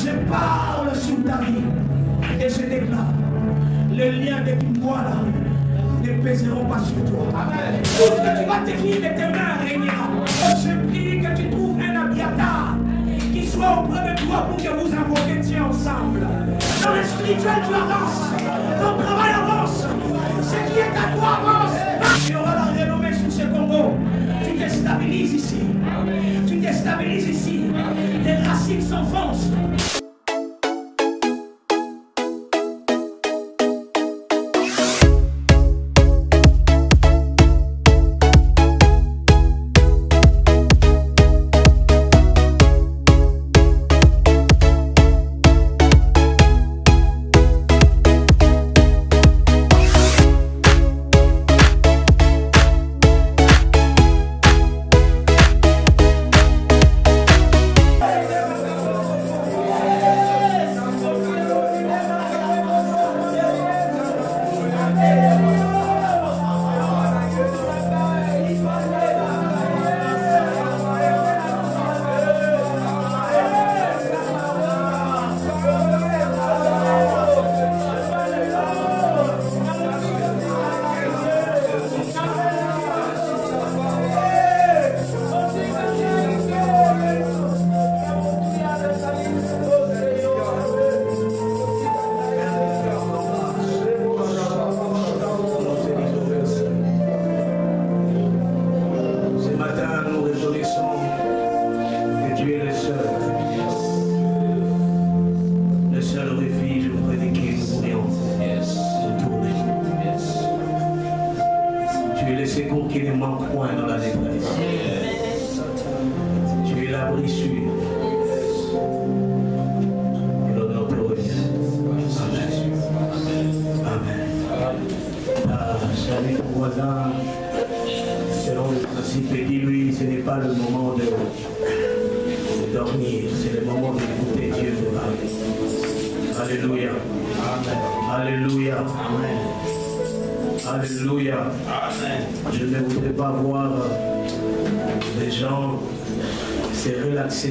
Je parle sur ta vie et je déclare, les liens de Kimboa là ne pèseront pas sur toi. Lorsque tu vas tenir de tes mains, régnera. Je prie que tu trouves un Abiatar qui soit auprès de toi pour que vous invoquiez Dieu ensemble. Dans le spirituel, tu avances. Ton travail avance. Ce qui est à toi avance. Tu auras la renommée sur ce Congo. Tu te stabilises ici. Tu te stabilises ici. Tes racines s'enfoncent.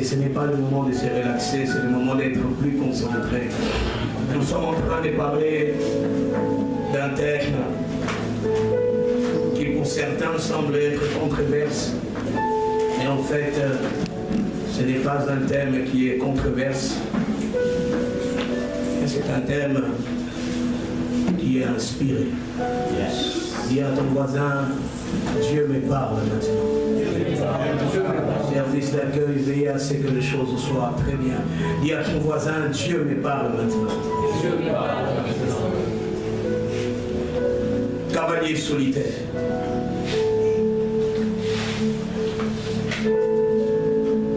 Ce n'est pas le moment de se relaxer, c'est le moment d'être plus concentré. Nous sommes en train de parler d'un thème qui pour certains semble être controverse. Mais en fait, ce n'est pas un thème qui est controverse. C'est un thème qui est inspiré. Dis à ton voisin, Dieu me parle maintenant. Service d'accueil, veillez à ce que les choses soient très bien. Dis à ton voisin, Dieu me parle maintenant. Cavalier solitaire.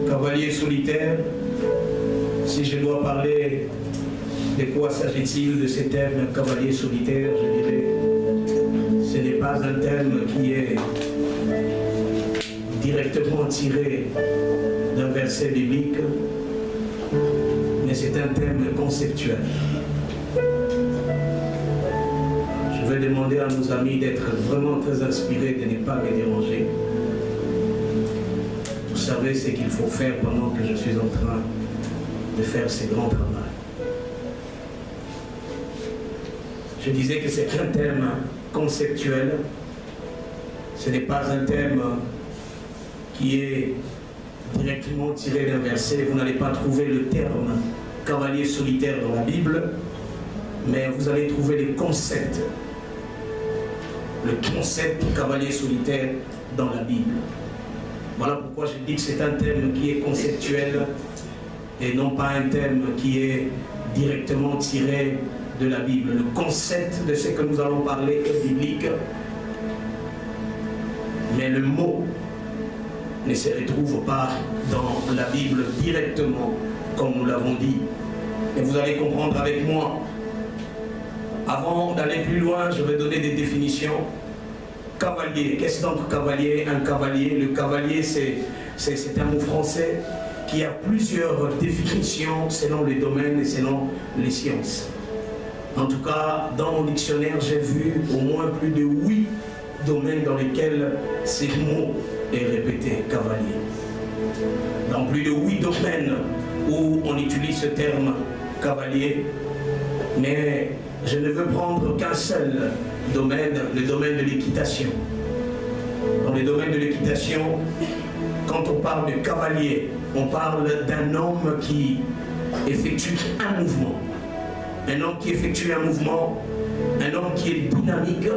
Cavalier solitaire, si je dois parler de quoi s'agit-il de ce thème cavalier solitaire, je dirais, ce n'est pas un thème qui est directement tiré d'un verset biblique, mais c'est un thème conceptuel. Je vais demander à nos amis d'être vraiment très inspirés, de ne pas me déranger. Vous savez ce qu'il faut faire pendant que je suis en train de faire ce grand travail. Je disais que c'est un thème conceptuel, ce n'est pas un thème qui est directement tiré d'un verset. Vous n'allez pas trouver le terme cavalier solitaire dans la Bible, mais vous allez trouver les concepts. Le concept cavalier solitaire dans la Bible. Voilà pourquoi je dis que c'est un thème qui est conceptuel et non pas un thème qui est directement tiré de la Bible. Le concept de ce que nous allons parler est biblique, mais le mot ne se retrouve pas dans la Bible directement, comme nous l'avons dit. Et vous allez comprendre avec moi. Avant d'aller plus loin, je vais donner des définitions. Cavalier, qu'est-ce donc cavalier? Un cavalier, le cavalier c'est un mot français qui a plusieurs définitions selon les domaines et selon les sciences. En tout cas, dans mon dictionnaire, j'ai vu au moins plus de 8 domaines dans lesquels ces mots est répété, cavalier. Dans plus de 8 domaines où on utilise ce terme cavalier, mais je ne veux prendre qu'un seul domaine, le domaine de l'équitation. Dans le domaine de l'équitation, quand on parle de cavalier, on parle d'un homme qui effectue un mouvement. Un homme qui effectue un mouvement, un homme qui est dynamique,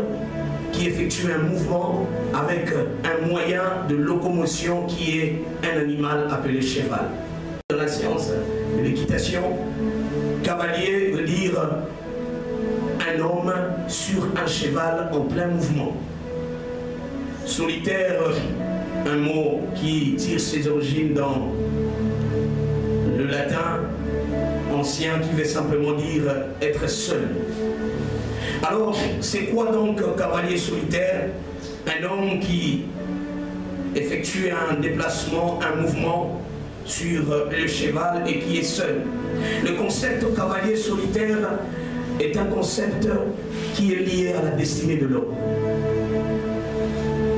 qui effectue un mouvement avec un moyen de locomotion qui est un animal appelé cheval. Dans la science de l'équitation, cavalier veut dire un homme sur un cheval en plein mouvement. Solitaire, un mot qui tire ses origines dans le latin ancien qui veut simplement dire être seul. Alors, c'est quoi donc un cavalier solitaire? Un homme qui effectue un déplacement, un mouvement sur le cheval et qui est seul. Le concept cavalier solitaire est un concept qui est lié à la destinée de l'homme.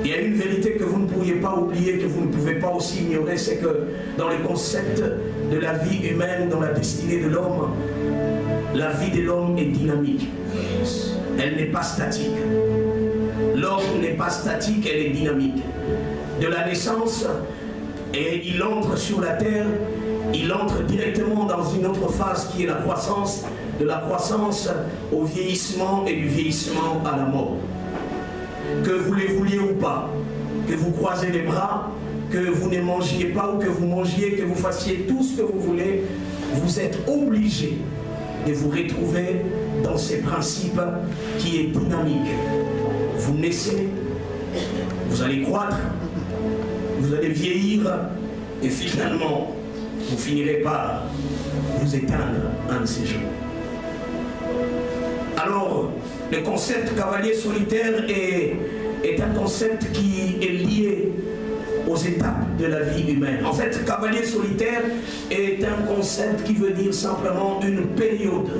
Il y a une vérité que vous ne pourriez pas oublier, que vous ne pouvez pas aussi ignorer, c'est que dans le concept de la vie humaine, dans la destinée de l'homme, la vie de l'homme est dynamique. Elle n'est pas statique. L'homme n'est pas statique, elle est dynamique. De la naissance, et il entre sur la terre, il entre directement dans une autre phase qui est la croissance, de la croissance au vieillissement et du vieillissement à la mort. Que vous les vouliez ou pas, que vous croisez les bras, que vous ne mangiez pas ou que vous mangiez, que vous fassiez tout ce que vous voulez, vous êtes obligé de vous retrouver dans ces principes qui est dynamique. Vous naissez, vous allez croître, vous allez vieillir et finalement, vous finirez par vous éteindre un de ces jours. Alors, le concept cavalier solitaire est un concept qui est lié aux étapes de la vie humaine. En fait, cavalier solitaire est un concept qui veut dire simplement une période.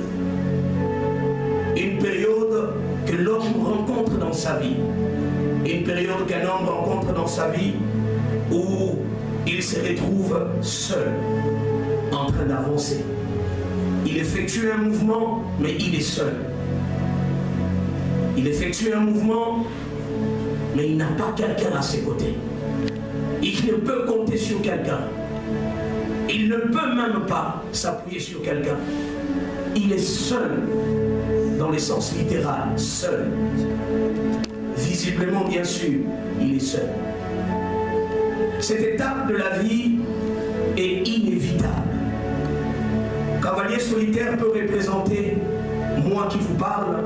Une période que l'homme rencontre dans sa vie. Une période qu'un homme rencontre dans sa vie où il se retrouve seul, en train d'avancer. Il effectue un mouvement, mais il est seul. Il effectue un mouvement, mais il n'a pas quelqu'un à ses côtés. Il ne peut compter sur quelqu'un. Il ne peut même pas s'appuyer sur quelqu'un. Il est seul, dans le sens littéral, seul. Visiblement, bien sûr, il est seul. Cette étape de la vie est inévitable. Cavalier solitaire peut représenter moi qui vous parle.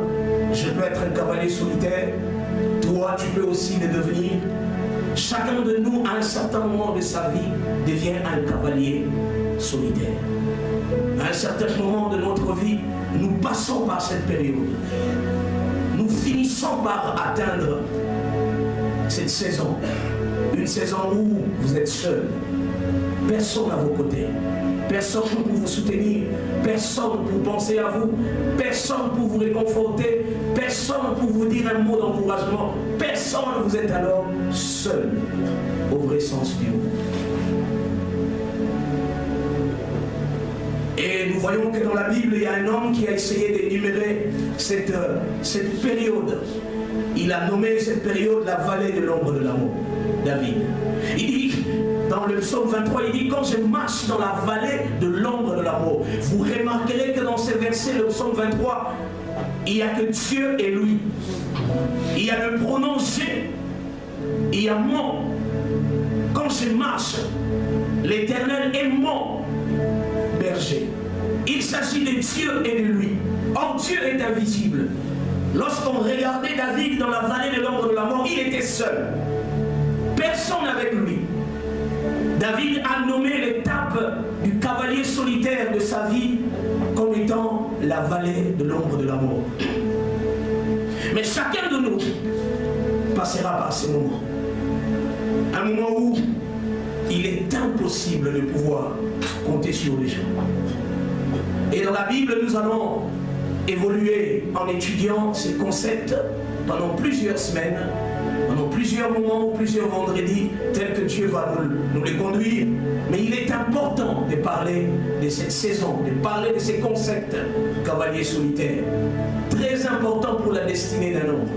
Je peux être un cavalier solitaire. Toi, tu peux aussi le devenir. Chacun de nous, à un certain moment de sa vie, devient un cavalier solitaire. À un certain moment de notre vie, nous passons par cette période. Nous finissons par atteindre cette saison. Une saison où vous êtes seul. Personne à vos côtés. Personne pour vous soutenir. Personne pour penser à vous. Personne pour vous réconforter. Personne pour vous dire un mot d'encouragement. Personne, vous êtes alors seul, au vrai sens du mot. Et nous voyons que dans la Bible, il y a un homme qui a essayé d'énumérer cette période. Il a nommé cette période la vallée de l'ombre de la mort. David. Il dit, dans le psaume 23, il dit, quand je marche dans la vallée de l'ombre de la mort. Vous remarquerez que dans ces versets, le psaume 23, il n'y a que Dieu et lui. Il y a le pronom j'ai. Il y a mon. Quand je marche, l'Éternel est mon berger. Il s'agit de Dieu et de lui. Or, Dieu est invisible. Lorsqu'on regardait David dans la vallée de l'ombre de la mort, il était seul. Personne avec lui. David a nommé l'étape du cavalier solitaire de sa vie comme étant la vallée de l'ombre de la mort. Mais chacun de nous passera par ces moments. Un moment où il est impossible de pouvoir compter sur les gens. Et dans la Bible, nous allons évoluer en étudiant ces concepts pendant plusieurs semaines, pendant plusieurs moments ou plusieurs vendredis, tels que Dieu va nous les conduire. Mais il est important de parler de cette saison, de parler de ces concepts cavalier solitaire. Très important pour la destinée d'un homme.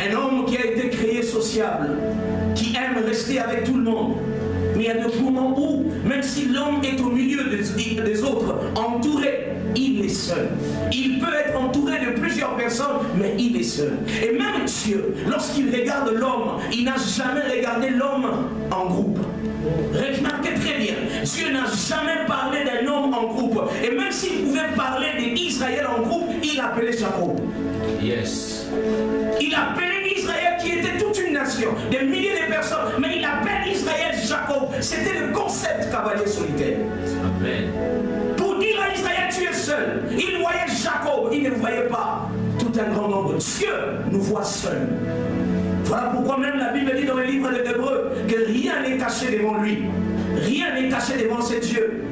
Un homme qui a été créé sociable, qui aime rester avec tout le monde. Mais il y a des moments où, même si l'homme est au milieu des autres, entouré, il est seul. Il peut être entouré de plusieurs personnes, mais il est seul. Et même Dieu, lorsqu'il regarde l'homme, il n'a jamais regardé l'homme en groupe. Remarquez très bien, Dieu n'a jamais parlé d'un homme en groupe. Et même s'il pouvait parler d'Israël en groupe, il appelait Jacob. Yes. Il appelait Israël qui était toute une nation, des milliers de personnes, mais il appelle Israël Jacob. C'était le concept cavalier solitaire. Amen. Pour dire à Israël, tu es seul. Il voyait Jacob, il ne voyait pas tout un grand nombre. Dieu nous voit seuls. Voilà pourquoi même la Bible dit dans le livre de l'Hébreu que rien n'est caché devant lui. Rien n'est caché devant ses dieux.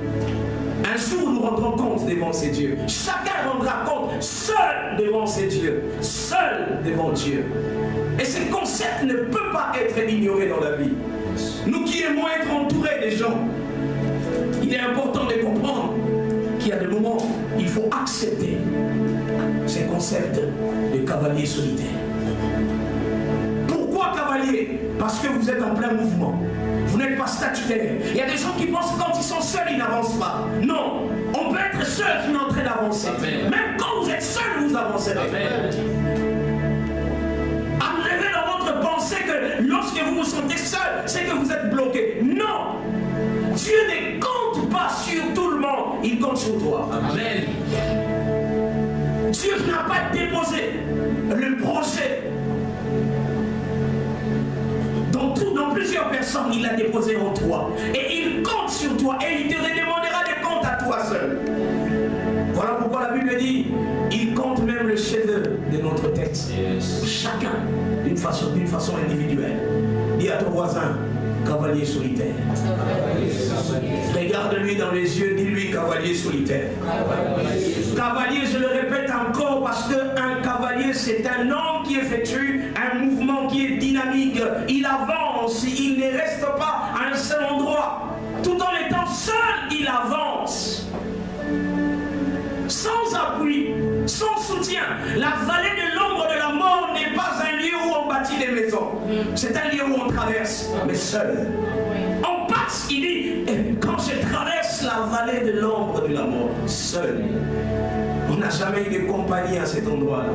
Un jour, nous rendrons compte devant ces dieux. Chacun rendra compte seul devant ses dieux. Seul devant Dieu. Et ce concept ne peut pas être ignoré dans la vie. Nous qui aimons être entourés des gens, il est important de comprendre qu'il y a des moments où il faut accepter ces concepts de cavalier solitaire. Pourquoi cavalier? Parce que vous êtes en plein mouvement. Vous n'êtes pas statutaire. Il y a des gens qui pensent que quand ils sont seuls, ils n'avancent pas. Non, on peut être seul qui est en train d'avancer. Même quand vous êtes seul, vous avancez. Enlevez dans votre pensée que lorsque vous vous sentez seul, c'est que vous êtes bloqué. Non, Dieu ne compte pas sur tout le monde, il compte sur toi. Amen. Dieu n'a pas déposé le projet dans plusieurs personnes, il l'a déposé en toi. Et il compte sur toi et il te redemandera des comptes à toi seul. Voilà pourquoi la Bible dit, il compte même le cheveu de notre tête. Yes. Chacun d'une façon individuelle. Dis à ton voisin, cavalier solitaire. Regarde-lui dans les yeux, dis-lui cavalier solitaire. Cavalier, je le répète encore, parce qu'un cavalier, c'est un homme qui effectue un mouvement qui est dynamique. Il avance, il ne reste pas à un seul endroit. Tout en étant seul, il avance. Sans appui, sans soutien. La vallée de l'ombre de la mort n'est pas un lieu où on bâtit des maisons. C'est un lieu où on traverse, mais seul. On passe, il dit, quand je traverse la vallée de l'ombre de la mort, seul. On n'a jamais eu de compagnie à cet endroit-là.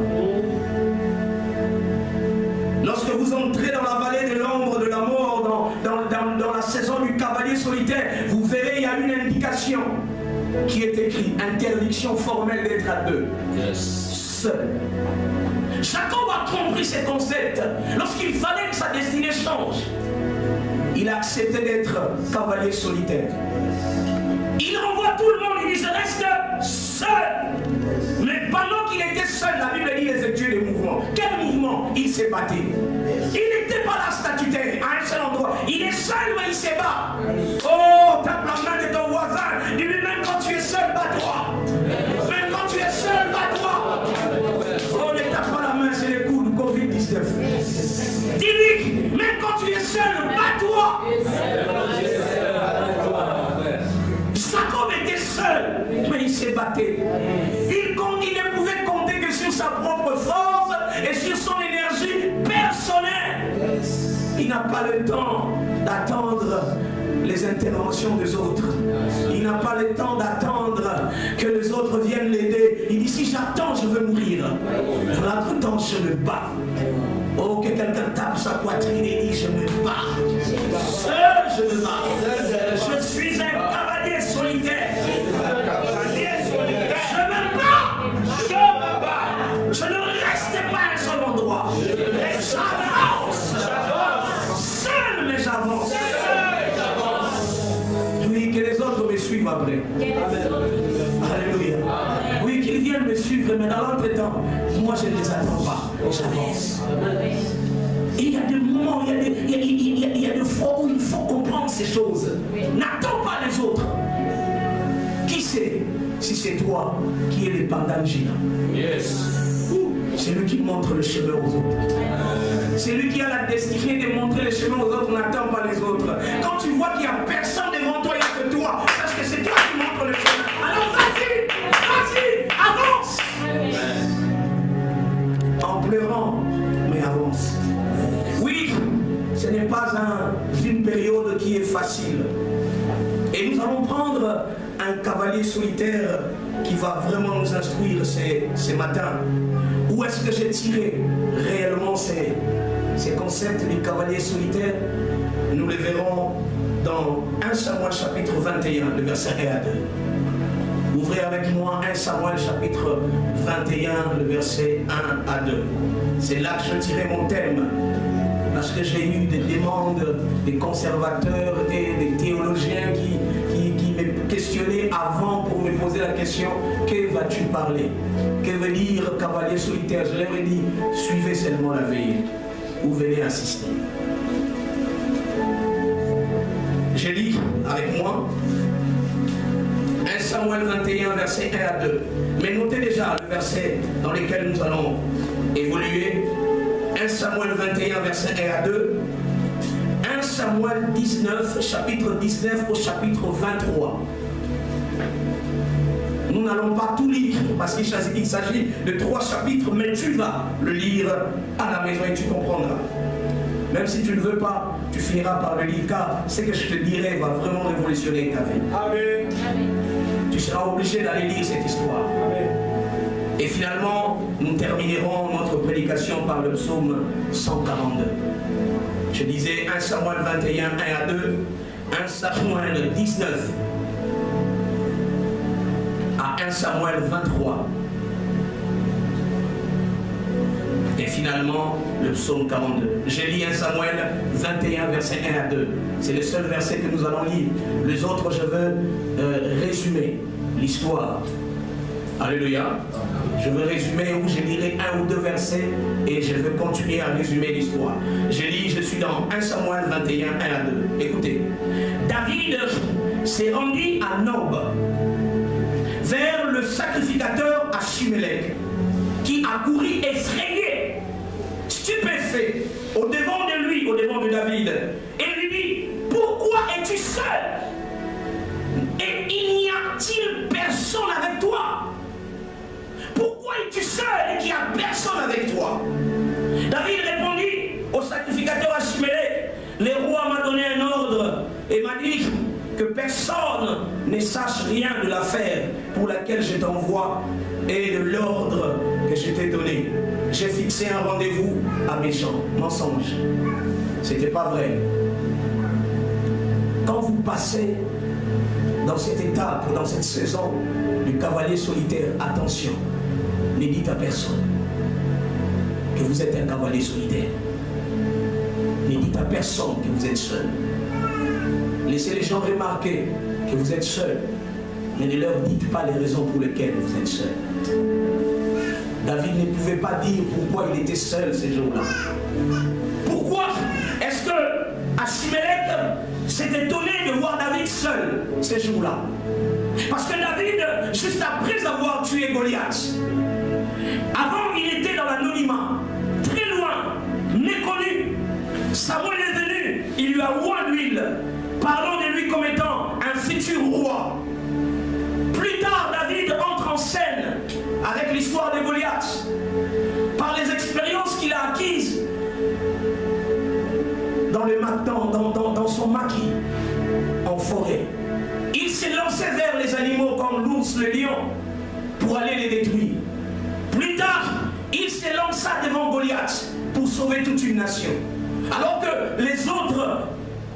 Lorsque vous entrez dans la vallée de l'ombre de la mort, dans la saison du cavalier solitaire, vous verrez, il y a une indication qui est écrite, interdiction formelle d'être à deux. Yes. Seul. Jacob a compris ces concepts. Lorsqu'il fallait que sa destinée change, il a accepté d'être cavalier solitaire. Il renvoie tout le monde, il dit je reste seul. Mais pendant qu'il était seul, la Bible dit il effectuait des mouvements. Quel mouvement? Il s'est battu. Il n'était pas là statutaire à un seul endroit. Il est seul mais il se bat. Oh, tape la main de ton voisin. Dis-lui même quand tu es seul, bats-toi. Même quand tu es seul, bats-toi. Oh, ne tape pas la main, c'est les coups du Covid-19. Dis-lui, même quand tu es seul, bats-toi. Jacob était seul, mais il s'est battu. Il ne pouvait compter que sur sa propre force et sur son énergie personnelle. Il n'a pas le temps d'attendre les interventions des autres. Il n'a pas le temps d'attendre que les autres viennent l'aider. Il dit si j'attends, je veux mourir. Dans l'autre temps, je me bats. Oh, que quelqu'un tape sa poitrine et dit je me bats. Seul, je me bats. Je suis un cavalier solitaire. Je me bats. Je ne reste pas à un seul endroit. J'avance. Seul, mais j'avance. Oui, que les autres me suivent après. Alléluia. Oui, qu'ils viennent me suivre, mais dans l'entretemps, moi je ne les attends pas. J'avance. Et il y a des moments, il y a des fois où il faut comprendre ces choses. N'attends pas les autres. Qui sait si c'est toi qui es le Pandangina? Yes. C'est lui qui montre le chemin aux autres. C'est lui qui a la destinée de montrer le chemin aux autres. On n'attend pas les autres. Quand tu vois qu'il n'y a personne devant toi, il n'y a que toi. Sache que c'est toi qui montres le chemin. Alors vas-y, avance. En pleurant, mais avance. Oui, ce n'est pas une période qui est facile. Et nous allons prendre un cavalier solitaire qui va vraiment nous instruire ce matin. Où est-ce que j'ai tiré réellement ces concepts du cavalier solitaire? Nous les verrons dans 1 Samuel chapitre 21, le verset 1 à 2. Ouvrez avec moi 1 Samuel chapitre 21, le verset 1 à 2. C'est là que je tirais mon thème. Parce que j'ai eu des demandes des conservateurs, des théologiens qui me questionnaient avant pour me poser la question: que vas-tu parler? Que veut dire cavalier solitaire? Je leur ai dit: suivez seulement la veillée ou venez assister. Je lis avec moi 1 Samuel 21, verset 1 à 2. Mais notez déjà le verset dans lequel nous allons évoluer. 1 Samuel 21, verset 1 à 2. 1 Samuel 19, chapitre 19 au chapitre 23. Nous n'allons pas tout lire parce qu'il s'agit de 3 chapitres, mais tu vas le lire à la maison et tu comprendras. Même si tu ne veux pas, tu finiras par le lire, car ce que je te dirai va vraiment révolutionner ta vie. Amen. Tu seras obligé d'aller lire cette histoire. Amen. Et finalement, nous terminerons notre prédication par le psaume 142. Je disais 1 Samuel 21, 1 à 2, 1 Samuel 19 à 1 Samuel 23. Et finalement, le psaume 42. J'ai lu 1 Samuel 21, verset 1 à 2. C'est le seul verset que nous allons lire. Les autres, je veux résumer l'histoire. Alléluia. Je veux résumer où je lirai 1 ou 2 versets et je veux continuer à résumer l'histoire. Je suis dans 1 Samuel 21, 1 à 2. Écoutez. David s'est rendu à Nob, vers le sacrificateur Achimélec, qui a couru effrayé, stupéfait, au-devant de lui, au-devant de David, et lui dit: pourquoi es-tu seul? Et il n'y a-t-il personne avec toi? Pourquoi es-tu seul et qu'il n'y a personne avec toi? David répondit au sacrificateur Achimélec: le roi m'a donné un ordre et m'a dit que personne ne sache rien de l'affaire pour laquelle je t'envoie et de l'ordre que je t'ai donné. J'ai fixé un rendez-vous à mes gens. Mensonge. C'était pas vrai. Quand vous passez dans cette étape, dans cette saison du cavalier solitaire, attention, ne dites à personne que vous êtes un cavalier solitaire. Ne dites à personne que vous êtes seul. Laissez les gens remarquer que vous êtes seul, mais ne leur dites pas les raisons pour lesquelles vous êtes seul. David ne pouvait pas dire pourquoi il était seul ces jours-là. Pourquoi est-ce que Achimélec s'est étonné de voir David seul ces jours-là? Parce que David, juste après avoir tué Goliath, avant il était dans l'anonymat, très loin, méconnu. Samuel est venu, il lui a oint l'huile, parlant de lui comme étant un futur roi. Plus tard, David entre en scène avec l'histoire de Goliath, par les expériences qu'il a acquises dans son maquis en forêt. Il s'est lancé vers les animaux comme l'ours, le lion, pour aller les détruire. Plus tard, il s'est lancé devant Goliath pour sauver toute une nation. Alors que les autres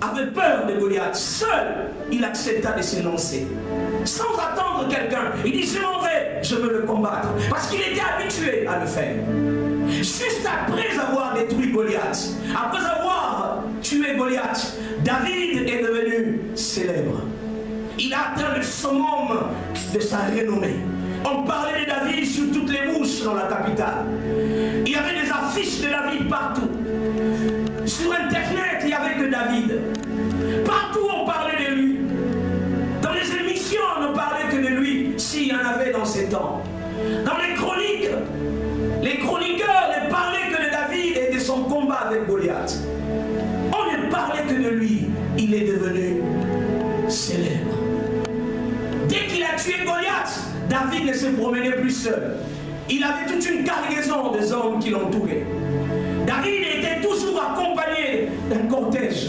avaient peur de Goliath, seul, il accepta de se lancer. Sans attendre quelqu'un, il dit: je m'en vais, je veux le combattre. Parce qu'il était habitué à le faire. Juste après avoir détruit Goliath, après avoir tué Goliath, David est devenu célèbre. Il a atteint le summum de sa renommée. On parlait de David sur toutes les bouches dans la capitale. Il y avait des affiches de David partout. Sur Internet, il n'y avait que David. Partout, on parlait de lui. Dans les émissions, on ne parlait que de lui, s'il y en avait dans ces temps. Dans les chroniques, les chroniqueurs il est devenu célèbre. Dès qu'il a tué Goliath, David ne se promenait plus seul. Il avait toute une cargaison des hommes qui l'entouraient. David était toujours accompagné d'un cortège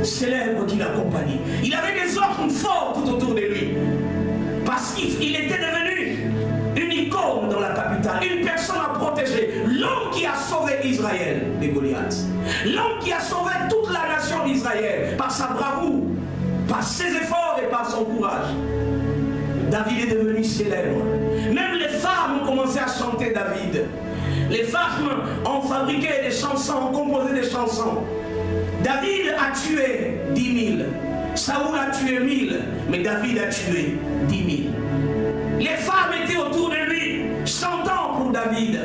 célèbre qui l'accompagnait. Il avait des hommes forts tout autour de lui. Parce qu'il était devenu une icône dans la capitale, une personne à protéger. L'homme qui a sauvé Israël de Goliath. L'homme qui a sauvé toute la nation d'Israël par sa bravoure, par ses efforts et par son courage. David est devenu célèbre. Même les femmes ont commencé à chanter David. Les femmes ont fabriqué des chansons, ont composé des chansons. David a tué 10 000. Saoul a tué 1000. Mais David a tué 10 000. Les femmes étaient autour de lui, chantant pour David.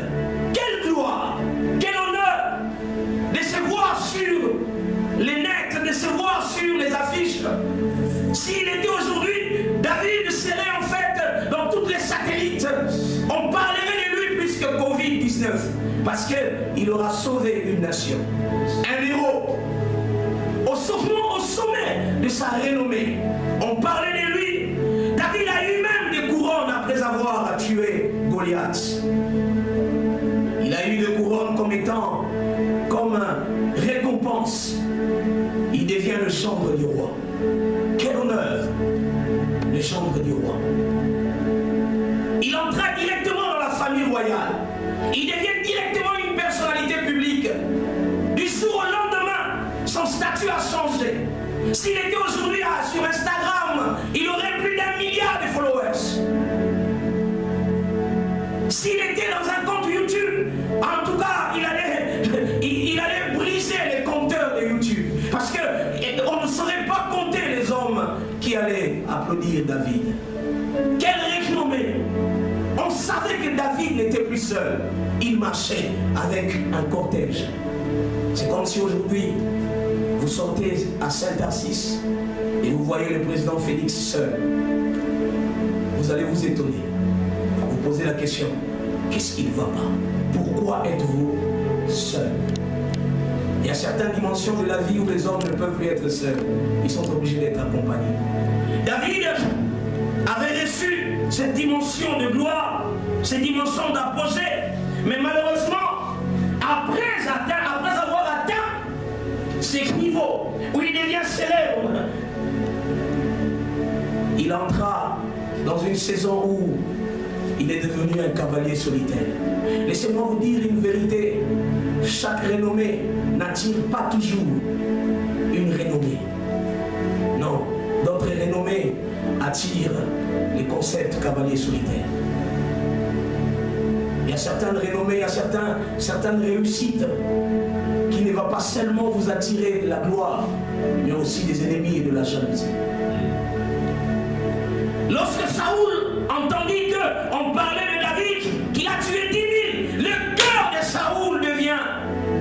Quelle gloire, quel honneur de se voir sur les nets, de se voir sur les affiches. S'il était aujourd'hui, David serait en fait dans toutes les satellites. On parlerait de lui plus que Covid-19. Parce qu'il aura sauvé une nation. Un héros. Au sommet de sa renommée. On parlait de lui. David a eu même des couronnes après avoir tué Goliath. Il a eu des couronnes comme récompense. Il devient le chantre du roi. Quel honneur, le chantre du roi. Il entra directement dans la famille royale. Il devient directement une personnalité publique. Du jour au lendemain, son statut a changé. S'il était aujourd'hui sur Instagram, il aurait plus d'1 milliard de followers. S'il était dans un compte YouTube, en tout cas, il allait briser les compteurs de YouTube. Parce qu'on ne saurait pas compter les hommes qui allaient applaudir David. Quelle renommée! On savait que David n'était plus seul. Il marchait avec un cortège. C'est comme si aujourd'hui, vous sortez à Saint-Tarsis et vous voyez le président Félix seul. Vous allez vous étonner. Vous posez la question, qu'est-ce qui ne va pas? Pourquoi êtes-vous seul? Il y a certaines dimensions de la vie où les hommes ne peuvent plus être seuls. Ils sont obligés d'être accompagnés. David avait reçu cette dimension de gloire, cette dimension d'apogée, mais malheureusement, après avoir atteint ces niveaux où il devient célèbre, il entra dans une saison où il est devenu un cavalier solitaire. Laissez-moi vous dire une vérité, chaque renommée n'attire pas toujours une renommée. Non, d'autres renommées attirent les concepts cavalier solitaire. Il y a certaines renommées, il y a certaines réussites qui ne vont pas seulement vous attirer de la gloire, mais aussi des ennemis et de la jalousie. Lorsque Saoul entendit qu'on parlait de David, qu'il a tué 10 000, le cœur de Saoul devient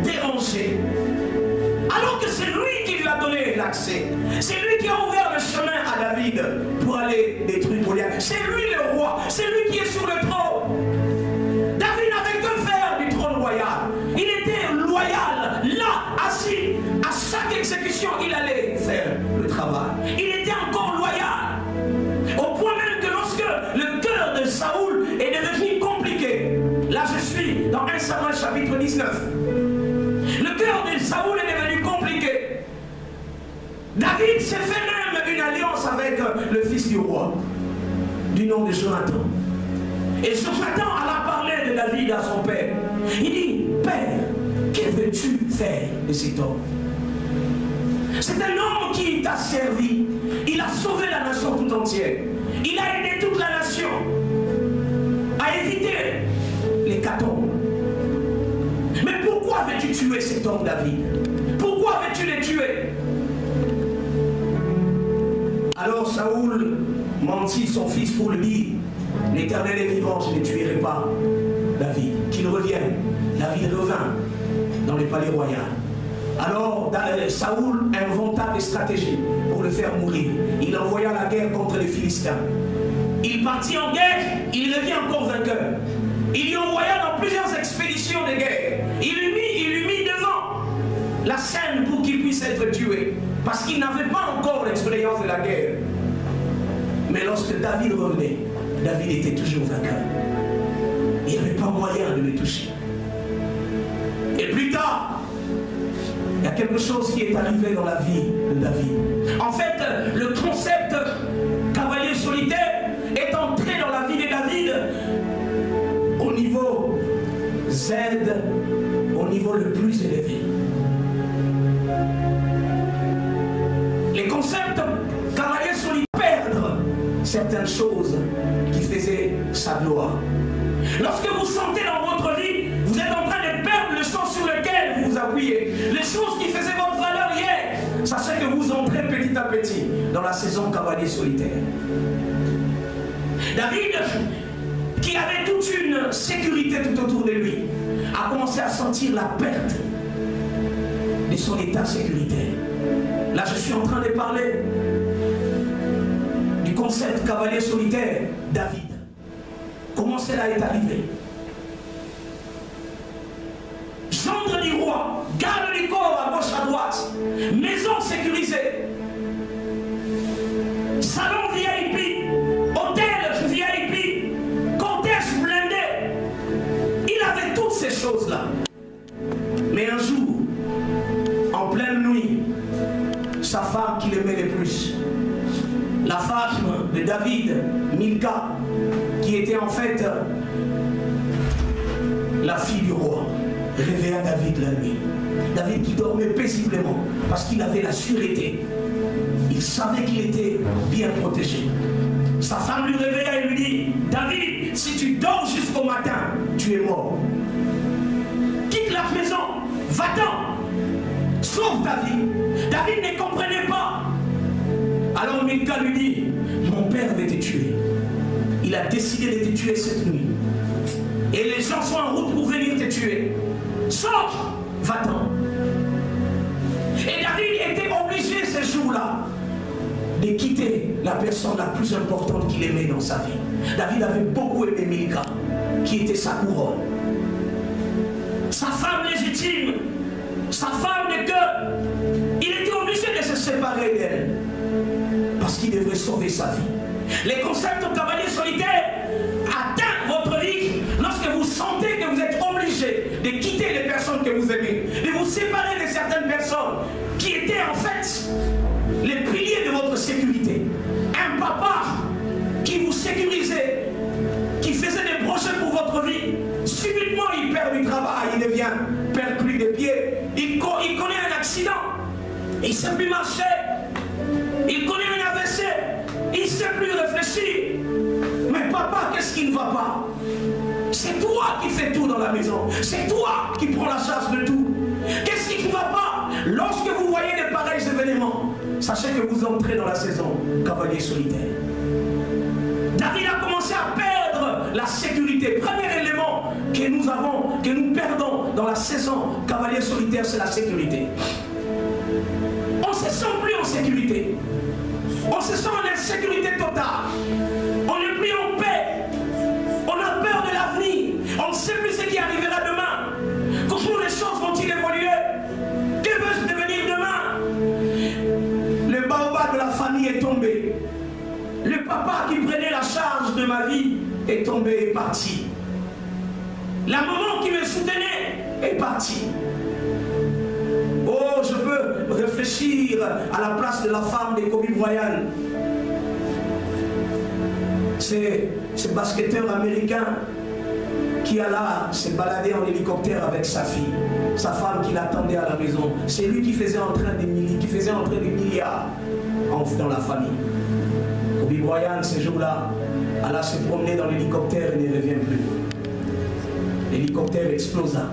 dérangé. Alors que c'est lui qui lui a donné l'accès. C'est lui qui a ouvert le chemin à David pour aller détruire Goliath. C'est lui le roi. C'est lui qui est sur le trône. David n'avait que faire du trône royal. Il était loyal. Là, assis, à chaque exécution, il allait faire le travail. Il était encore loyal. Au point même que lorsque le cœur de Saoul est devenu compliqué, là je suis dans 1 Samuel chapitre 19, le cœur de Saoul est devenu compliqué. David s'est fait même une alliance avec le fils du roi, du nom de Jonathan. Et Jonathan alla parler de David à son père. Il dit, Père, que veux-tu faire de cet homme? C'est un homme qui t'a servi. Il a sauvé la nation tout entière. Il a aidé toute la nation à éviter l'hécatombe. Mais pourquoi veux-tu tuer cet homme, David? Pourquoi veux-tu le tuer? Alors Saoul mentit son fils pour lui dire, l'Éternel est vivant, je ne tuerai pas David. Qu'il revienne. David revint dans le palais royal. Alors Saoul inventa des stratégies pour le faire mourir. Il envoya la guerre contre les Philistins. Il partit en guerre, il revient encore vainqueur. Il y envoya dans plusieurs expéditions de guerre. Il lui mit devant la scène pour qu'il puisse être tué. Parce qu'il n'avait pas encore l'expérience de la guerre. Mais lorsque David revenait, David était toujours vainqueur. Il n'y avait pas moyen de le toucher. Et plus tard, il y a quelque chose qui est arrivé dans la vie de David. En fait, le concept cavalier solitaire est entré dans la vie de David au niveau Z, au niveau le plus élevé. Les concepts cavalier solitaire perdent certaines choses qui faisaient sa gloire. Lorsque vous sentez dans votre vie, vous êtes en train de perdre le sens sur lequel vous vous appuyez. Les choses qui faisaient votre valeur hier, sachez que vous entrez petit à petit dans la saison cavalier solitaire. David, qui avait toute une sécurité tout autour de lui, a commencé à sentir la perte de son état sécuritaire. Là, je suis en train de parler du concept cavalier solitaire. David, comment cela est arrivé? Gendre du roi, garde du corps à gauche à droite, maison sécurisée, salon VIP, hôtel VIP, cortège blindé. Il avait toutes ces choses-là. Mais un jour, en pleine nuit, sa femme qui l'aimait le plus, la femme de David, Milka, qui était en fait la fille du roi, réveilla David la nuit. David qui dormait paisiblement parce qu'il avait la sûreté. Il savait qu'il était bien protégé. Sa femme lui réveilla et lui dit: David, si tu dors jusqu'au matin, tu es mort. Quitte la maison, va-t'en, sauve David. David ne comprenait pas. Alors Milka lui dit: mon père veut te tuer. Il a décidé de te tuer cette nuit. Et les gens sont en route pour venir te tuer. Sors, va-t'en. Et David était obligé ce jour-là de quitter la personne la plus importante qu'il aimait dans sa vie. David avait beaucoup aimé Milka, qui était sa couronne. Sa femme légitime, sa femme de cœur. Il était obligé de se séparer d'elle parce qu'il devrait sauver sa vie. Les concepts de cavalier solitaire atteignent votre vie lorsque vous sentez que vous êtes obligé de quitter les personnes que vous aimez, de vous séparer de certaines personnes qui étaient en fait les piliers de votre sécurité. Un papa qui vous sécurisait, qui faisait des projets pour votre vie, subitement il perd du travail, il devient perclus des pieds, il connaît un accident, il ne sait plus marcher, il connaît un AVC, il ne sait plus réfléchir. Mais papa, qu'est-ce qui ne va pas? C'est toi qui fais tout dans la maison. C'est toi qui prends la charge de tout. Qu'est-ce qui ne va pas? Lorsque vous voyez de pareils événements, sachez que vous entrez dans la saison cavalier solitaire. David a commencé à perdre la sécurité. Premier élément que nous avons, que nous perdons dans la saison cavalier solitaire, c'est la sécurité. On ne se sent plus en sécurité. On se sent en insécurité totale. On n'est plus en paix. On a peur de l'avenir. On ne sait plus ce qui arrivera demain. Comment les choses vont-ils évoluer? Que vais-je devenir demain? Le baobab de la famille est tombé. Le papa qui prenait la charge de ma vie est tombé et parti. La maman qui me soutenait est partie. Oh, je peux réfléchir à la place de la femme de Kobe Bryant. C'est ce basketteur américain qui alla se balader en hélicoptère avec sa fille, sa femme qui l'attendait à la maison. C'est lui qui faisait entrer des milliards dans la famille. Kobe Bryant, ce jour-là, alla se promener dans l'hélicoptère et ne revient plus. L'hélicoptère explosa.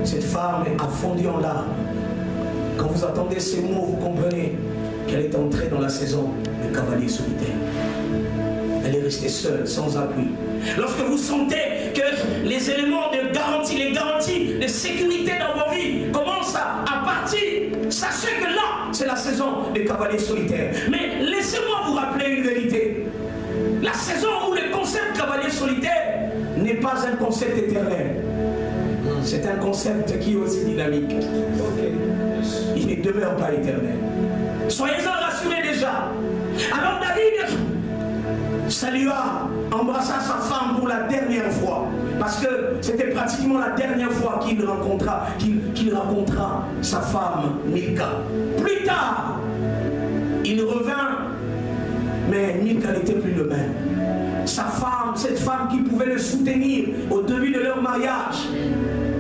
Cette femme a fondu en larmes. Quand vous entendez ces mots, vous comprenez qu'elle est entrée dans la saison de cavalier solitaire. Elle est restée seule, sans appui. Lorsque vous sentez que les éléments de garantie, les garanties de sécurité dans vos vies commencent à partir, sachez que là, c'est la saison des cavaliers solitaires. Mais laissez-moi vous rappeler une vérité. La saison où le concept cavalier solitaire n'est pas un concept éternel. C'est un concept qui est aussi dynamique. Il ne demeure pas éternel. Soyez-en rassurés déjà. Alors David, ça lui a embrassé sa femme pour la dernière fois. Parce que c'était pratiquement la dernière fois qu'il rencontra sa femme Milka. Plus tard, il revint, mais Milka n'était plus le même. Sa femme, cette femme qui pouvait le soutenir au début de leur mariage.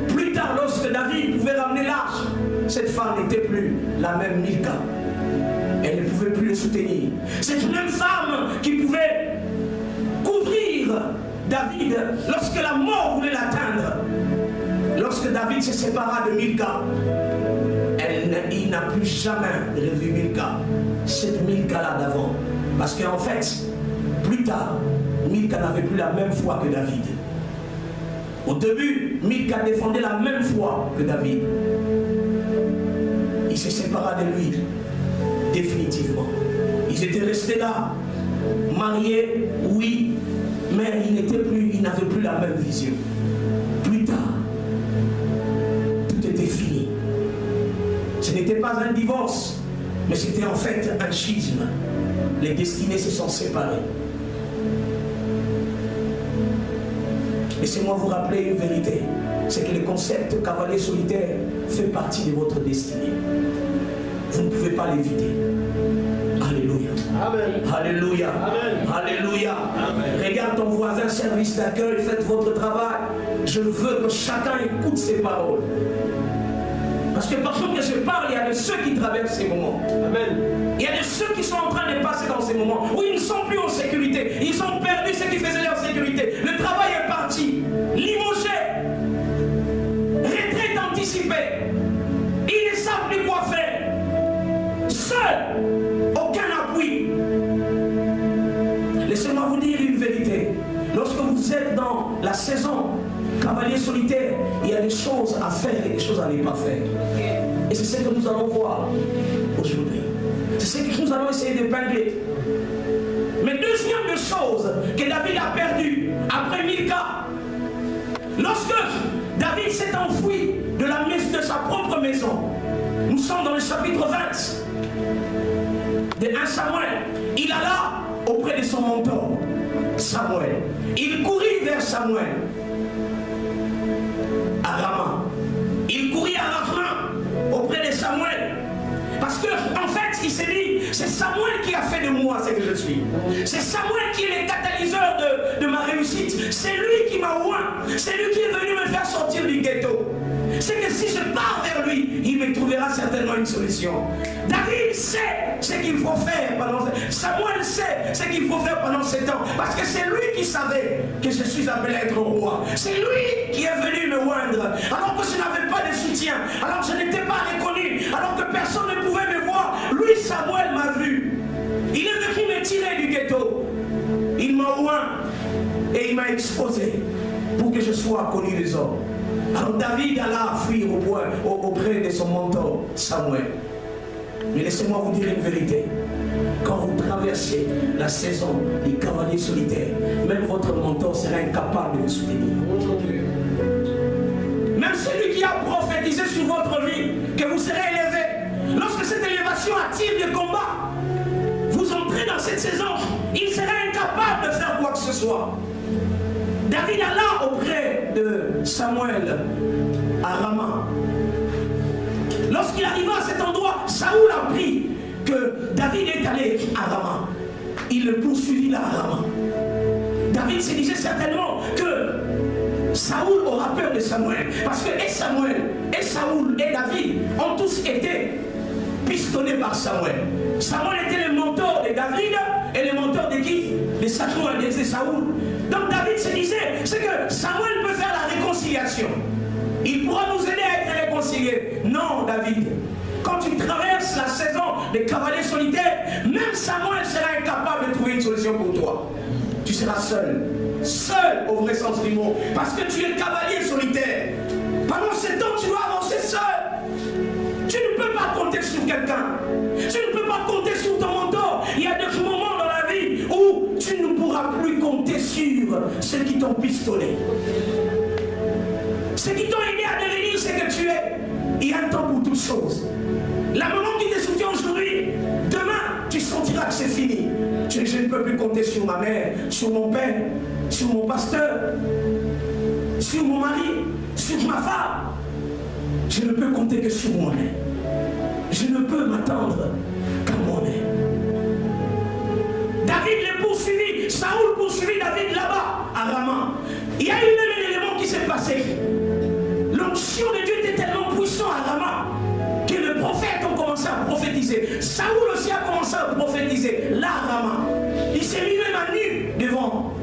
Plus tard, lorsque David pouvait ramener l'arche, cette femme n'était plus la même Milka. Elle ne pouvait plus le soutenir. Cette même femme qui pouvait couvrir David lorsque la mort voulait l'atteindre. Lorsque David se sépara de Milka, il n'a plus jamais revu Milka. Cette Milka-là d'avant. Parce qu'en fait, plus tard, Milka n'avait plus la même foi que David. Au début, Milka défendait la même foi que David. Il se sépara de lui, définitivement. Ils étaient restés là, mariés, oui, mais ils n'avaient plus la même vision. Plus tard, tout était fini. Ce n'était pas un divorce, mais c'était en fait un schisme. Les destinées se sont séparées. Laissez-moi vous rappeler une vérité. C'est que le concept cavalier solitaire fait partie de votre destinée. Vous ne pouvez pas l'éviter. Alléluia. Amen. Alléluia. Amen. Alléluia. Amen. Regarde ton voisin, service d'accueil, faites votre travail. Je veux que chacun écoute ces paroles. Parce que parfois que je parle, il y a de ceux qui traversent ces moments. Amen. Il y a de ceux qui sont en train de passer dans ces moments où ils ne sont plus en sécurité. Ils ont perdu ce qui faisait leur sécurité. Le travail est parti. Limogé. Retraite anticipée. Ils ne savent plus quoi faire. Seul. Aucun appui. Laissez-moi vous dire une vérité. Lorsque vous êtes dans la saison cavalier solitaire, il y a des choses à faire et des choses à ne pas faire. Et c'est ce que nous allons voir aujourd'hui. C'est ce que nous allons essayer d'épingler. Mais deuxième chose que David a perdu après Milka, lorsque David s'est enfoui de sa propre maison, nous sommes dans le chapitre 20 de 1 Samuel, il alla auprès de son mentor, Samuel. Il courut vers Samuel à Rama. Il courut à Rama auprès de Samuel. Parce que, en fait, il s'est dit, c'est Samuel qui a fait de moi ce que je suis. C'est Samuel qui est le catalyseur de ma réussite. C'est lui qui m'a oint. C'est lui qui est venu me faire sortir du ghetto. C'est que si je pars vers lui, il me trouvera certainement une solution. David sait ce qu'il faut faire pendant Samuel sait ce qu'il faut faire pendant 7 ans. Parce que c'est lui qui savait que je suis appelé à être roi. C'est lui qui est venu me oindre. Alors que je n'avais pas de soutien. Alors que je n'étais pas reconnu. Alors que personne ne pouvait me voir. Lui, Samuel m'a vu. Il est venu me tirer du ghetto. Il m'a oint. Et il m'a exposé pour que je sois connu des hommes. Alors David alla fuir auprès de son mentor Samuel. Mais laissez-moi vous dire une vérité. Quand vous traversez la saison des cavaliers solitaires, même votre mentor sera incapable de vous soutenir. Même celui qui a prophétisé sur votre vie que vous serez élevé, lorsque cette élévation attire le combat, vous entrez dans cette saison, il sera incapable de faire quoi que ce soit. David alla auprès de Samuel à Rama. Lorsqu'il arriva à cet endroit, Saoul apprit que David est allé à Rama. Il le poursuivit là à Rama. David se disait certainement que Saoul aura peur de Samuel. Parce que et Samuel, et Saoul, et David ont tous été pistonnés par Samuel. Samuel était le mentor de David et le mentor de qui? De Samuel, de Saoul. Donc David se disait, c'est que Samuel peut faire la réconciliation. Il pourra nous aider à être réconciliés. Non, David. Quand tu traverses la saison des cavaliers solitaires, même Samuel sera incapable de trouver une solution pour toi. Tu seras seul. Seul au vrai sens du mot. Parce que tu es cavalier solitaire. Pendant ce temps, tu dois avancer seul. Tu ne peux pas compter sur quelqu'un. Tu ne peux pas compter sur ton mentor. Il y a des moments dans la vie où tu ne pourras plus compter sur ceux qui t'ont pistonné. Ce qui t'ont aidé à devenir ce que tu es. Il y a un temps pour toutes choses. La maman qui te soutient aujourd'hui, demain, tu sentiras que c'est fini. Je ne peux plus compter sur ma mère, sur mon père, sur mon pasteur, sur mon mari, sur ma femme. Je ne peux compter que sur moi-même. Je ne peux m'attendre qu'à moi-même. David les poursuivit, Saoul poursuivit David là-bas, à Rama. Il y a eu même un élément qui s'est passé. L'onction de Dieu était tellement puissante à Rama que les prophètes ont commencé à prophétiser. Saoul aussi a commencé à prophétiser, là à Rama. Il s'est mis même à nu devant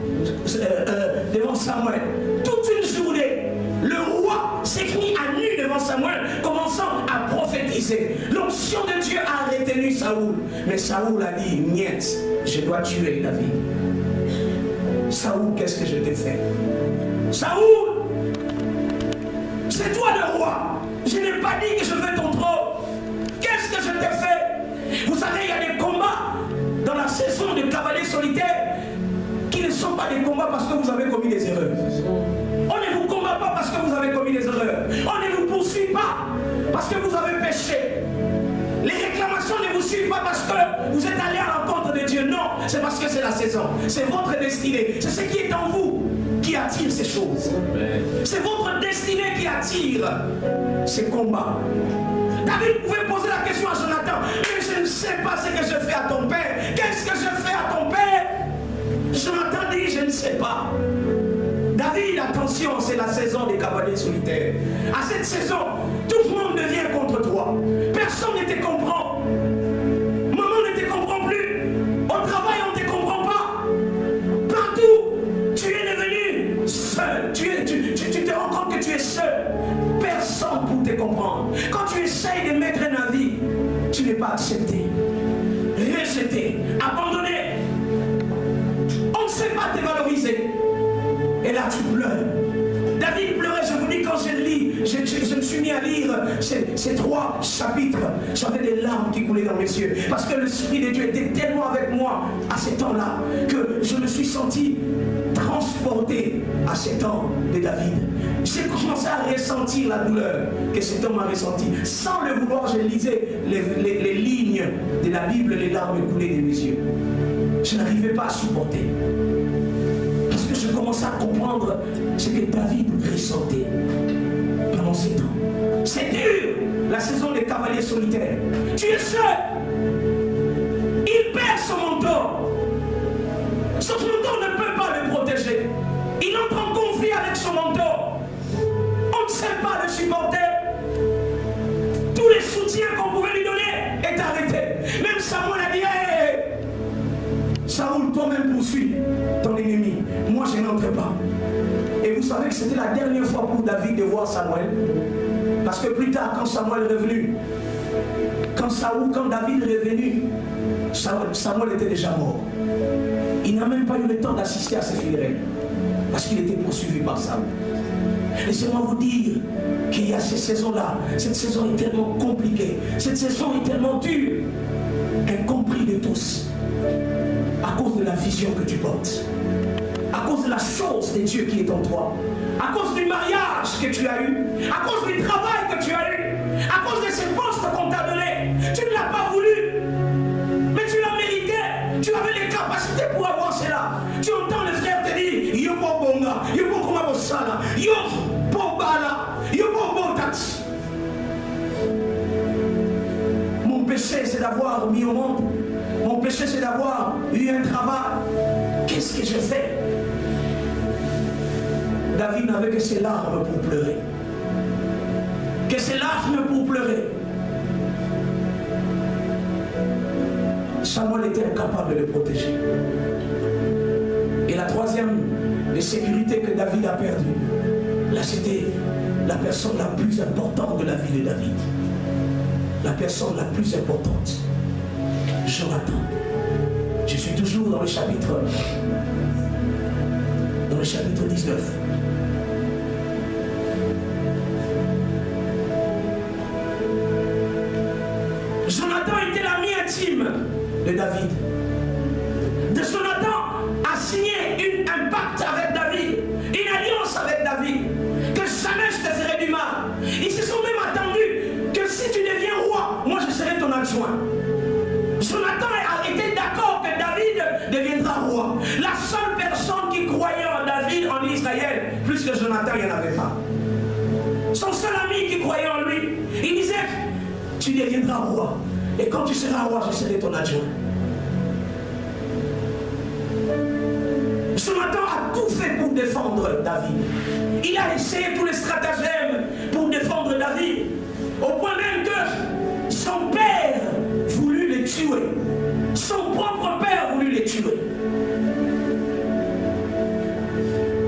Samuel. Toute une journée, le roi s'est mis à nu devant Samuel, commençant à prophétiser. L'onction de Dieu a retenu Saoul. Mais Saoul a dit, niet, je dois tuer David. Saoul, qu'est-ce que je t'ai fait? Saoul, c'est toi le roi. Je n'ai pas dit que je veux ton trône. Qu'est-ce que je t'ai fait? Vous savez, il y a des combats dans la saison de cavaliers solitaires qui ne sont pas des combats parce que vous avez commis des erreurs. On ne vous combat pas parce que vous avez commis des erreurs. On ne vous poursuit pas parce que vous avez péché. Les réclamations ne vous suivent pas parce que vous êtes allé à l'encontre de Dieu. Non, c'est parce que c'est la saison. C'est votre destinée. C'est ce qui est en vous qui attire ces choses. C'est votre destinée qui attire ces combats. David pouvait poser la question à Jonathan. Mais je ne sais pas ce que je fais à ton père. Qu'est-ce que je fais à ton père? Jonathan dit, je ne sais pas. David, attention, c'est la saison des cavaliers solitaires. À cette saison, tout le monde devient contre toi. Personne ne te comprend. Maman ne te comprend plus. Au travail, on ne te comprend pas. Partout, tu es devenu seul. Tu te rends compte que tu es seul. Personne pour te comprendre. Quand tu essayes de mettre un avis, tu n'es pas accepté. Rejeté, abandonné. On ne sait pas te valoriser. Et là, tu pleures. David pleurait, je vous dis, quand je lis, je me suis mis à lire ces 3 chapitres. J'avais des larmes qui coulaient dans mes yeux. Parce que l'Esprit de Dieu était tellement avec moi à ces temps-là que je me suis senti transporté à ces temps de David. J'ai commencé à ressentir la douleur que cet homme a ressentie. Sans le vouloir, je lisais les lignes de la Bible, les larmes coulaient de mes yeux. Je n'arrivais pas à supporter. Parce que je commençais à comprendre ce que David ressentait pendant ces temps. C'est dur, la saison des cavaliers solitaires. Tu es seul. Il perd son manteau. Son manteau ne peut pas le protéger. Il entre en conflit avec son manteau. On ne sait pas le supporter. Tous les soutiens qu'on pouvait lui donner est arrêté. Même Samuel a dit, hey, Saoul, toi-même poursuis ton ennemi. Moi, je n'entre pas. Et vous savez que c'était la dernière fois pour David de voir Samuel. Parce que plus tard, quand Samuel est revenu, quand David est revenu, Samuel était déjà mort. Il n'a même pas eu le temps d'assister à ses funérailles. Parce qu'il était poursuivi par Saül. Laissez-moi vous dire qu'il y a ces saisons-là. Cette saison est tellement compliquée. Cette saison est tellement dure. Incompris de tous. À cause de la vision que tu portes. À cause de la chose de Dieu qui est en toi. À cause du mariage que tu as eu. À cause du travail que tu as eu. À cause de ces postes qu'on t'a donné. Tu ne l'as pas voulu. Mais tu l'as mérité. Tu avais les capacités pour avoir cela. Tu entends le frère te dire, yo po bonga, yo po kuma bosala, yo po bala, yo po botat. Mon péché, c'est d'avoir mis au monde. Mon péché, c'est d'avoir eu un travail. Qu'est-ce que je fais? David n'avait que ses larmes pour pleurer. Que ses larmes pour pleurer. Samuel était incapable de le protéger. Et la troisième des sécurités que David a perdue, là c'était la personne la plus importante de la vie de David. La personne la plus importante, Jonathan. Je suis toujours dans le chapitre 19. Jonathan était l'ami intime de David. De Jonathan a signé un pacte avec David, une alliance avec David, que jamais je te moi. La seule personne qui croyait en David, en Israël, plus que Jonathan, il n'y en avait pas. Son seul ami qui croyait en lui, il disait, tu deviendras roi. Et quand tu seras roi, je serai ton adjoint. Jonathan a tout fait pour défendre David. Il a essayé tous les stratagèmes pour défendre David. Au point même que son père voulut les tuer. Son propre père voulut les tuer.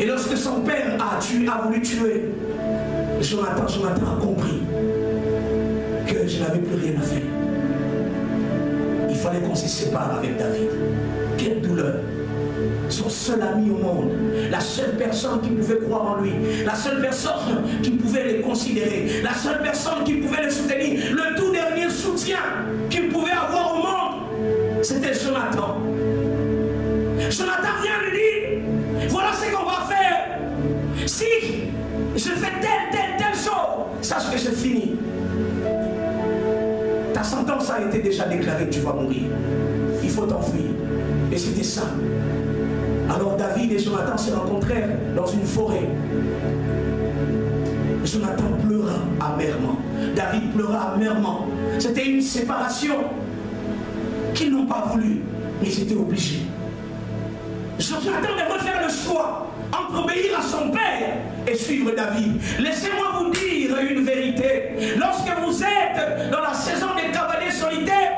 Et lorsque son père a voulu tuer Jonathan a compris que je n'avais plus rien à faire. Il fallait qu'on se sépare avec David. Quelle douleur! Son seul ami au monde, la seule personne qui pouvait croire en lui, la seule personne qui pouvait le considérer, la seule personne qui pouvait le soutenir, le tout dernier soutien qu'il pouvait avoir au monde, c'était Jonathan. Jonathan vient lui dire, voilà ce qu'on va faire. Si je fais telle chose, sache que j'ai fini. Ta sentence a été déjà déclarée, tu vas mourir. Il faut t'enfuir. Et c'était ça. Alors David et Jonathan se rencontrèrent dans une forêt. Jonathan pleura amèrement. David pleura amèrement. C'était une séparation qu'ils n'ont pas voulu, mais ils étaient obligés. Jonathan devrait faire le choix entre obéir à son père et suivre David. Laissez-moi vous dire une vérité. Lorsque vous êtes dans la saison des cavaliers solitaires,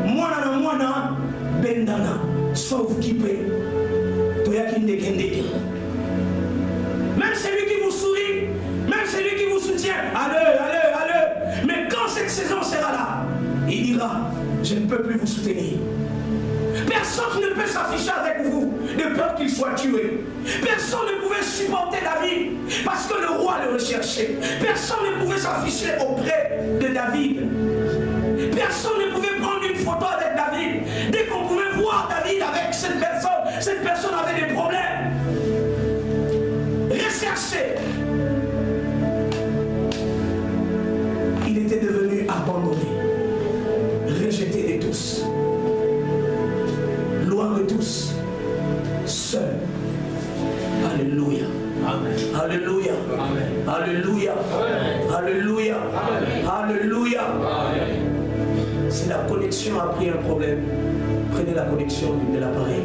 moana bendana, sauf qui peut. Même celui qui vous sourit, même celui qui vous soutient, allez. Mais quand cette saison sera là, il dira, je ne peux plus vous soutenir. Personne ne peut s'afficher avec vous de peur qu'il soit tué. Personne ne pouvait supporter David parce que le roi le recherchait. Personne ne pouvait s'afficher auprès de David. Personne ne pouvait prendre une photo avec David. Dès qu'on pouvait voir David avec cette personne avait des problèmes. Recherché. Il était devenu abandonné, rejeté de tous, loin de tous, seul. Alléluia. Amen. Alléluia. Amen. Alléluia. Amen. Alléluia. Amen. Alléluia. Amen. Si la connexion a pris un problème, prenez la connexion de l'appareil.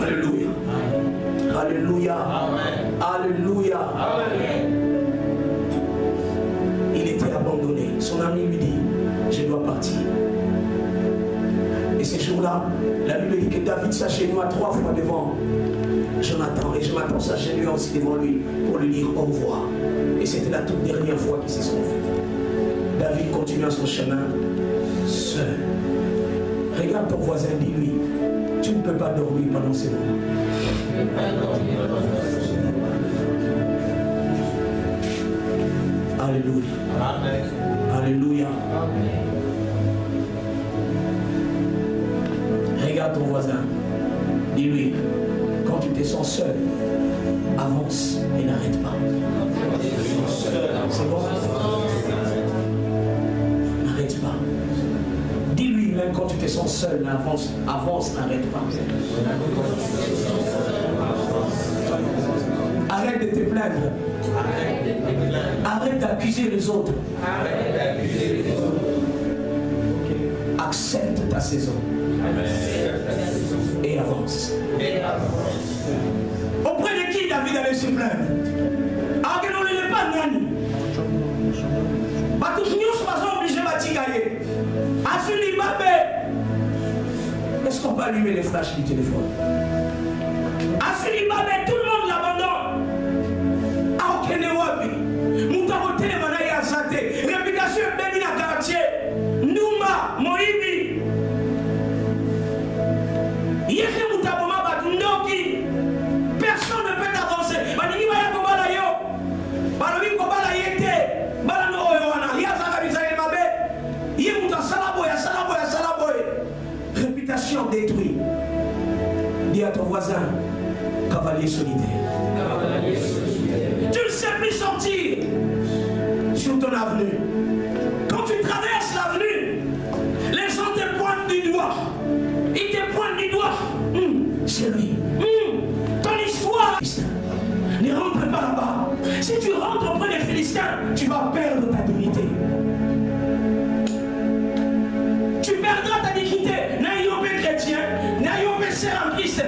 Alléluia. Amen. Alléluia. Amen. Alléluia. Amen. Il était abandonné. Son ami lui dit, je dois partir. Et ce jour-là, la Bible dit que David s'agenouilla 3 fois devant Jonathan. Et Jonathan s'agenouilla aussi devant lui pour lui dire au revoir. Et c'était la toute dernière fois qu'ils se sont vus. David continua son chemin seul. Regarde ton voisin, dis-lui, tu ne peux pas dormir pendant ces moments. Alléluia. Amen. Alléluia. Amen. Regarde ton voisin, dis-lui, quand tu te sens seul, avance et n'arrête pas. C'est bon? N'arrête pas. Dis-lui, même quand tu te sens seul, avance, n'arrête pas. Arrête de te plaindre. Arrête d'accuser les autres. Accepte ta saison. Et avance. Auprès de qui David allait se plaindre? Est-ce qu'on peut allumer les flashs du téléphone? Tout le monde l'abandonne. Aokenewabi, Moutarote, Manaya Zate, réputation Benina quartier, Nouma, Moïbi. Yéhe Moutaboma Batundoki. Personne ne peut avancer. Manini Maya Kobala Yo, Balobi Kobala Yete, Balano Oyoana, Yazaka Misael Mabe, Yémouta Salaboya, Salaboya, Salaboya. Réputation détruite. Dis à ton voisin, cavalier solitaire. Tu ne sais plus sortir sur ton avenue. Quand tu traverses l'avenue, les gens te pointent du doigt. Ils te pointent du doigt. c'est lui. Ton histoire, ne rentre pas là-bas. Si tu rentres auprès des Philistins, tu vas perdre ta dignité. Tu perdras ta dignité. N'ayons pas chrétien, n'ayons pas sœur en Christ,